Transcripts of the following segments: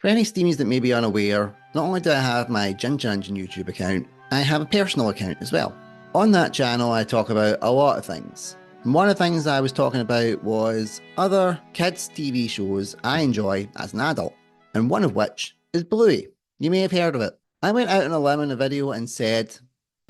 For any steamies that may be unaware, not only do I have my Ginger Engine YouTube account, I have a personal account as well. On that channel, I talk about a lot of things. And one of the things I was talking about was other kids' TV shows I enjoy as an adult, and one of which is Bluey. You may have heard of it. I went out on a limb in a video and said,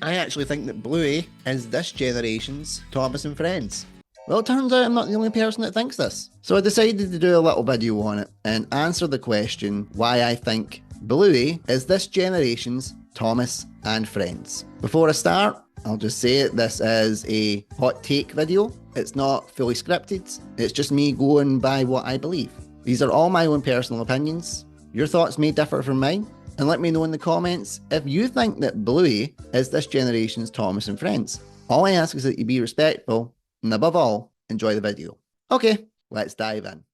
I actually think that Bluey is this generation's Thomas and Friends. Well, it turns out I'm not the only person that thinks this. So I decided to do a little video on it and answer the question why I think Bluey is this generation's Thomas and Friends. Before I start, I'll just say it, this is a hot take video. It's not fully scripted. It's just me going by what I believe. These are all my own personal opinions. Your thoughts may differ from mine. And let me know in the comments if you think that Bluey is this generation's Thomas and Friends. All I ask is that you be respectful and above all, enjoy the video. Okay, let's dive in.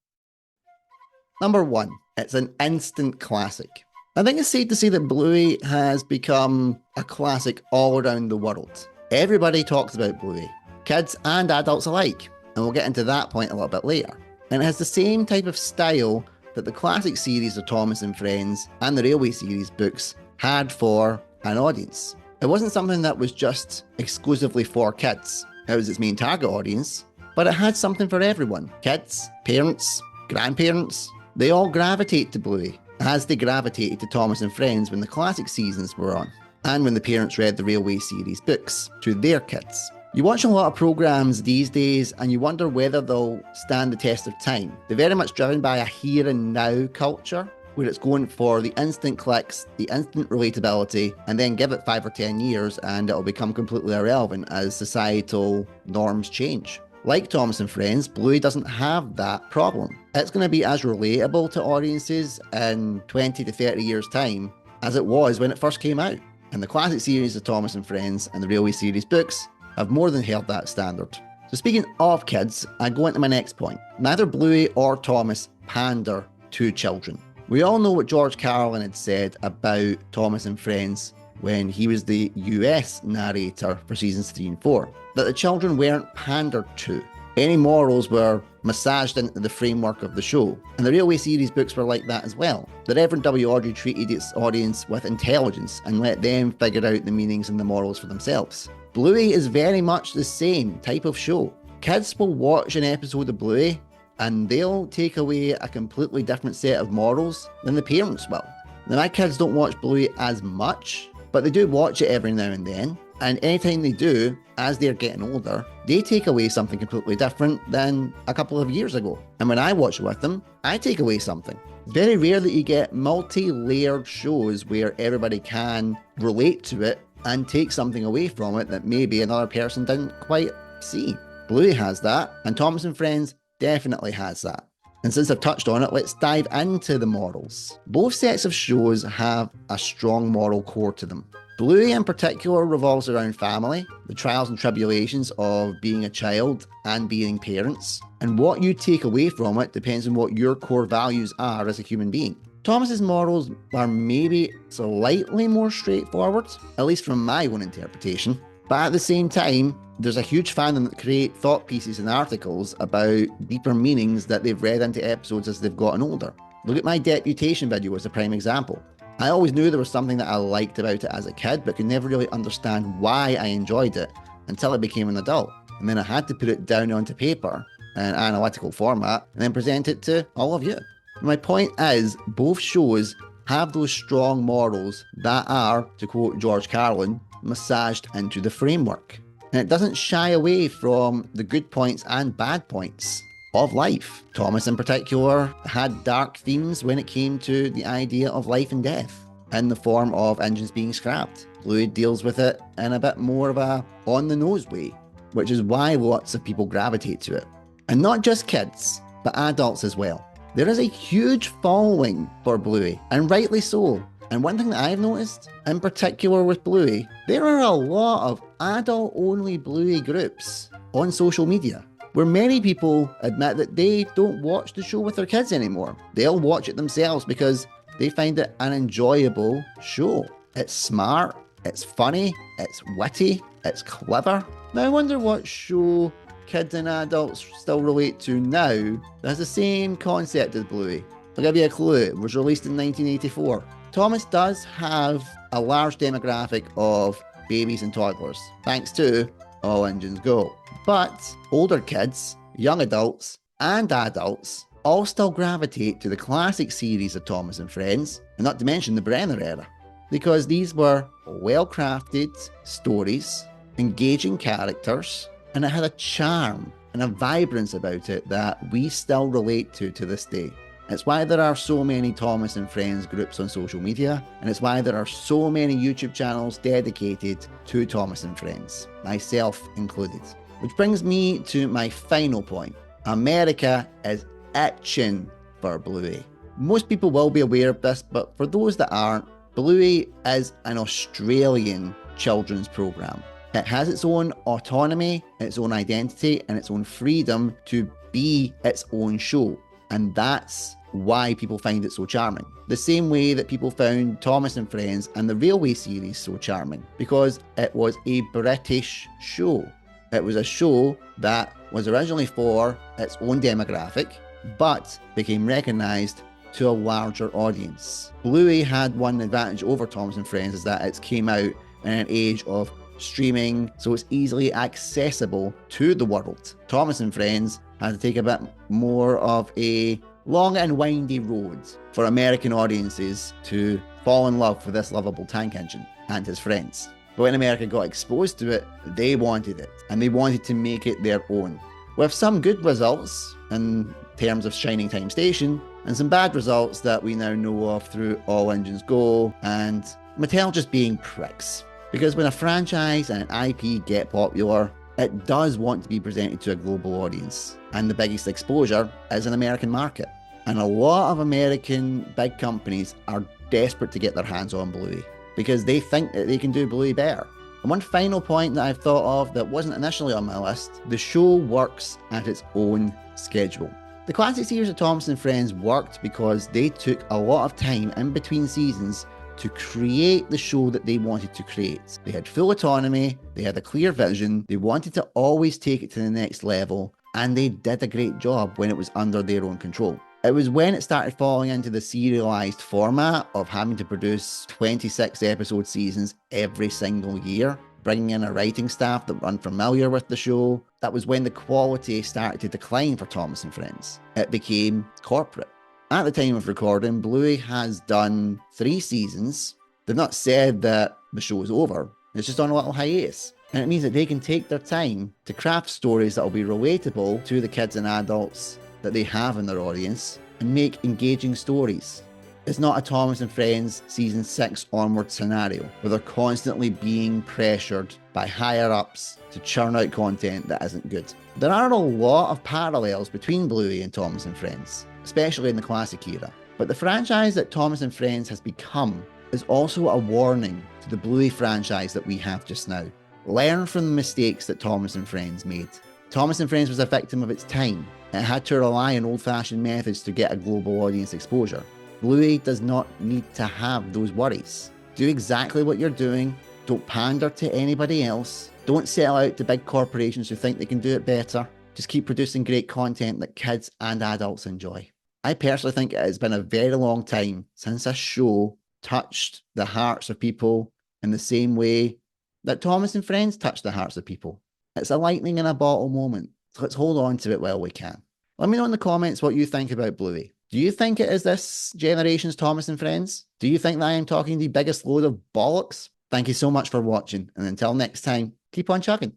Number 1, it's an instant classic. I think it's safe to say that Bluey has become a classic all around the world. Everybody talks about Bluey, kids and adults alike, and we'll get into that point a little bit later. And it has the same type of style that the classic series of Thomas and Friends and the Railway series books had for an audience. It wasn't something that was just exclusively for kids. It was its main target audience, but it had something for everyone. Kids, parents, grandparents, they all gravitate to Bluey, as they gravitated to Thomas and Friends when the classic seasons were on, and when the parents read the Railway series books to their kids. You watch a lot of programs these days and you wonder whether they'll stand the test of time. They're very much driven by a here and now culture, where it's going for the instant clicks, the instant relatability, and then give it 5 or 10 years and it'll become completely irrelevant as societal norms change. Like Thomas and Friends, Bluey doesn't have that problem. It's going to be as relatable to audiences in 20 to 30 years time as it was when it first came out. And the classic series of Thomas and Friends and the Railway series books have more than held that standard. So speaking of kids, I go into my next point. Neither Bluey or Thomas pander to children. We all know what George Carlin had said about Thomas and Friends when he was the US narrator for seasons 3 and 4, that the children weren't pandered to. Any morals were massaged into the framework of the show, and the Railway series books were like that as well. The Reverend W. Awdry treated its audience with intelligence and let them figure out the meanings and the morals for themselves. Bluey is very much the same type of show. Kids will watch an episode of Bluey and they'll take away a completely different set of morals than the parents will. Now, my kids don't watch Bluey as much, but they do watch it every now and then. And anytime they do, as they're getting older, they take away something completely different than a couple of years ago. And when I watch it with them, I take away something. It's very rare that you get multi-layered shows where everybody can relate to it and take something away from it that maybe another person didn't quite see. Bluey has that, and Thomas and Friends definitely has that. And since I've touched on it, let's dive into the morals. Both sets of shows have a strong moral core to them. Bluey in particular revolves around family, the trials and tribulations of being a child and being parents, and what you take away from it depends on what your core values are as a human being. Thomas's morals are maybe slightly more straightforward, at least from my own interpretation, but at the same time, there's a huge fandom that create thought pieces and articles about deeper meanings that they've read into episodes as they've gotten older. Look at my Deputation video as a prime example. I always knew there was something that I liked about it as a kid, but could never really understand why I enjoyed it until I became an adult. And then I had to put it down onto paper in an analytical format and then present it to all of you. My point is, both shows have those strong morals that are, to quote George Carlin, massaged into the framework. And it doesn't shy away from the good points and bad points of life. Thomas in particular had dark themes when it came to the idea of life and death in the form of engines being scrapped. Bluey deals with it in a bit more of a on-the-nose way, which is why lots of people gravitate to it. And not just kids, but adults as well. There is a huge following for Bluey, and rightly so. And one thing that I've noticed, in particular with Bluey, there are a lot of adult-only Bluey groups on social media, where many people admit that they don't watch the show with their kids anymore. They'll watch it themselves because they find it an enjoyable show. It's smart, it's funny, it's witty, it's clever. Now I wonder what show kids and adults still relate to now that has the same concept as Bluey. I'll give you a clue. It was released in 1984. Thomas does have a large demographic of babies and toddlers, thanks to All Engines Go. But older kids, young adults, and adults all still gravitate to the classic series of Thomas and Friends, and not to mention the Brenner era, because these were well-crafted stories, engaging characters, and it had a charm and a vibrance about it that we still relate to this day. It's why there are so many Thomas and Friends groups on social media, and it's why there are so many YouTube channels dedicated to Thomas and Friends, myself included. Which brings me to my final point. America is itching for Bluey. Most people will be aware of this, but for those that aren't, Bluey is an Australian children's program. It has its own autonomy, its own identity, and its own freedom to be its own show. And that's why people find it so charming. The same way that people found Thomas and Friends and the Railway series so charming, because it was a British show. It was a show that was originally for its own demographic, but became recognised to a larger audience. Bluey had one advantage over Thomas and Friends, is that it came out in an age of streaming, so it's easily accessible to the world. Thomas and Friends had to take a bit more of a long and windy road for American audiences to fall in love with this lovable tank engine and his friends. But when America got exposed to it, they wanted it, and they wanted to make it their own. With some good results in terms of Shining Time Station, and some bad results that we now know of through All Engines Go, and Mattel just being pricks. Because when a franchise and an IP get popular, it does want to be presented to a global audience. And the biggest exposure is an American market. And a lot of American big companies are desperate to get their hands on Bluey, because they think that they can do Bluey better. And one final point that I've thought of that wasn't initially on my list, the show works at its own schedule. The classic series of Thomas and Friends worked because they took a lot of time in between seasons to create the show that they wanted to create. They had full autonomy, they had a clear vision, they wanted to always take it to the next level, and they did a great job when it was under their own control. It was when it started falling into the serialized format of having to produce 26 episode seasons every single year, bringing in a writing staff that were unfamiliar with the show, that was when the quality started to decline for Thomas and Friends. It became corporate. At the time of recording, Bluey has done 3 seasons. They've not said that the show is over. It's just on a little hiatus. And it means that they can take their time to craft stories that will be relatable to the kids and adults that they have in their audience and make engaging stories. It's not a Thomas and Friends season 6 onward scenario where they're constantly being pressured by higher ups to churn out content that isn't good. There are a lot of parallels between Bluey and Thomas and Friends, especially in the classic era. But the franchise that Thomas and Friends has become is also a warning to the Bluey franchise that we have just now. Learn from the mistakes that Thomas and Friends made. Thomas and Friends was a victim of its time. It had to rely on old-fashioned methods to get a global audience exposure. Bluey does not need to have those worries. Do exactly what you're doing. Don't pander to anybody else. Don't sell out to big corporations who think they can do it better. Just keep producing great content that kids and adults enjoy. I personally think it has been a very long time since a show touched the hearts of people in the same way that Thomas and Friends touched the hearts of people. It's a lightning in a bottle moment, so let's hold on to it while we can. Let me know in the comments what you think about Bluey. Do you think it is this generation's Thomas and Friends? Do you think that I am talking the biggest load of bollocks? Thank you so much for watching, and until next time, keep on chugging.